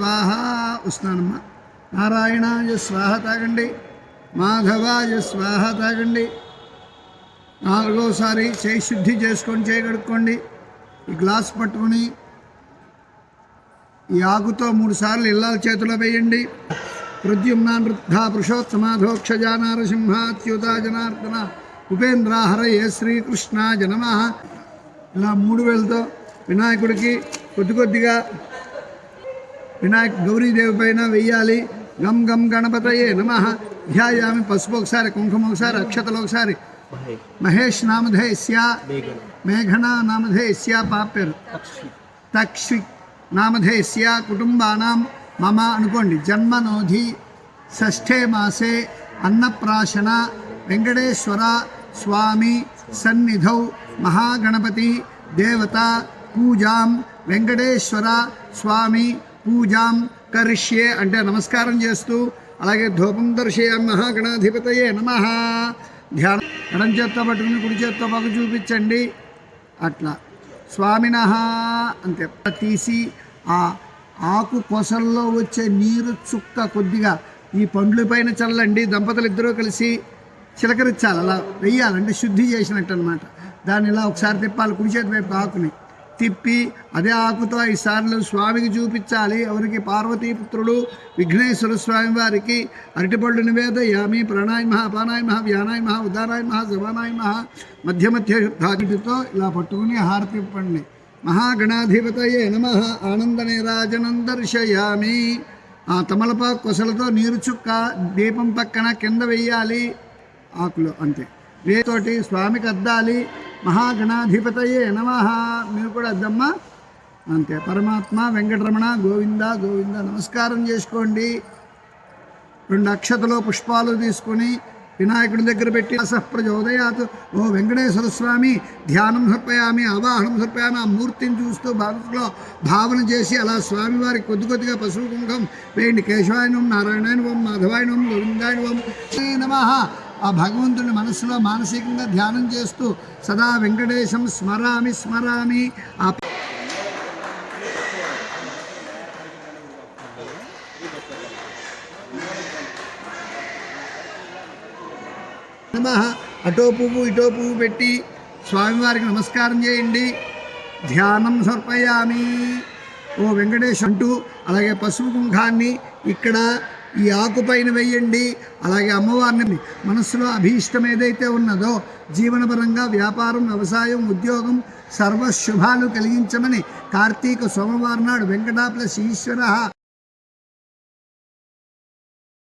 స్వాహ వస్తున్నానమ్మ. నారాయణాయ స్వాహ తాగండి, మాధవాయ స్వాహ తాగండి. నాలుగోసారి చేయి శుద్ధి చేసుకొని చేయగడుక్కోండి. ఈ గ్లాస్ పట్టుకుని ఈ ఆకుతో 3 సార్లు ఇల్లాల చేతిలో వేయండి. ప్రద్యుమ్నాన్ వృద్ధా పురుషోత్తమాధోక్షజా నారసింహాచ్యుతా జనార్దన ఉపేంద్రాహరయే శ్రీకృష్ణాయ నమః. ఇలా 3 వేలతో వినాయకుడికి కొద్దిగా గౌరీదేవి పైన వెయ్యాలి. గం గం గణపతయే నమః. ధ్యాయామి. పసుపు ఒకసారి, కుంకుమ ఒకసారి, అక్షతలు ఒకసారి. మహేష్ నామధేయస్య, మేఘనా నామధేయస్య, పాప పేరు తక్షి నామధేయస్య, కుటుంబానాం మమ అనుకోండి. జన్మనోధి షష్ఠే మాసే అన్నప్రాశన వెంకటేశ్వర స్వామి సన్నిధౌ మహాగణపతి దేవత పూజాం వెంకటేశ్వర స్వామి పూజాం కరిష్యే అంటే నమస్కారం చేస్తూ, అలాగే ధూపం దర్శయామి మహాగణాధిపతయే నమః. ధ్యానం ఎడం చేత్తో పట్టుకుని కుడి చేత్తో పక్క చూపించండి. అట్లా స్వామినః అంతే. తీసి ఆ ఆకు కొసల్లో వచ్చే నీరు చుక్క కొద్దిగా ఈ పండ్ల పైన చల్లండి. దంపతులు ఇద్దరూ కలిసి చిలకరించాలి, అలా వెయ్యాలంటే శుద్ధి చేసినట్టు అనమాట. దాన్ని ఇలా ఒకసారి తిప్పాలి, కుడి చేతి వైపు ఆకుని తిప్పి అదే ఆకుతో 5 సార్లు స్వామికి చూపించాలి. ఎవరికి? పార్వతీపుత్రుడు విఘ్నేశ్వర స్వామి వారికి అరటిపళ్ళు నివేదయామి. ప్రాణాయ మహా, అపానాయ మహా, వ్యానాయ మహా, ఉదానాయ మహా, జవానాయ మహా, మధ్య మధ్య ధాటితో ఇలా పట్టుకుని హారతి ఇవ్వండి. మహాగణాధిపతయే నమః. ఆనంద నీరాజనం దర్శయామి. ఆ తమలపాకు కొసలతో నీరు చుక్క దీపం పక్కన కింద వెయ్యాలి ఆకులు, అంతే. వేతోటి స్వామికి అద్దాలి. మహాగణాధిపతయే నమః. మీరు కూడా అద్దమ్మా, అంతే. పరమాత్మ వెంకటరమణ గోవింద గోవింద నమస్కారం చేసుకోండి. 2 అక్షతలో పుష్పాలు తీసుకుని వినాయకుడి దగ్గర పెట్టి ప్రచోదయాత్ ఓ వెంకటేశ్వర స్వామి ధ్యానం సమర్పయామి, ఆవాహనం సమర్పయామి. ఆ మూర్తిని చూస్తూ మనసులో భావన చేసి అలా స్వామివారికి కొద్దిగా పసుపు కుంకం వేయండి. కేశవాయనం, నారాయణాయనం, మాధవాయనం, గోవిందాయనం నమః. ఆ భగవంతుని మనసులో మానసికంగా ధ్యానం చేస్తూ సదా వెంకటేశం స్మరామి స్మరామి. ఆ నమః. అటో పువ్వు ఇటో పువ్వు పెట్టి స్వామివారికి నమస్కారం చేయండి. ధ్యానం సమర్పయామి ఓ వెంకటేశ్ అంటూ, అలాగే పసుపు కుంకాన్ని ఇక్కడ ఈ ఆకుపైన వెయ్యండి. అలాగే అమ్మవారిని మనస్సులో అభీష్టం ఏదైతే ఉన్నదో జీవనపరంగా వ్యాపారం, వ్యవసాయం, ఉద్యోగం సర్వశుభాలు కలిగించమని కార్తీక సోమవారం నాడు వెంకట ప్లస్ ఈశ్వర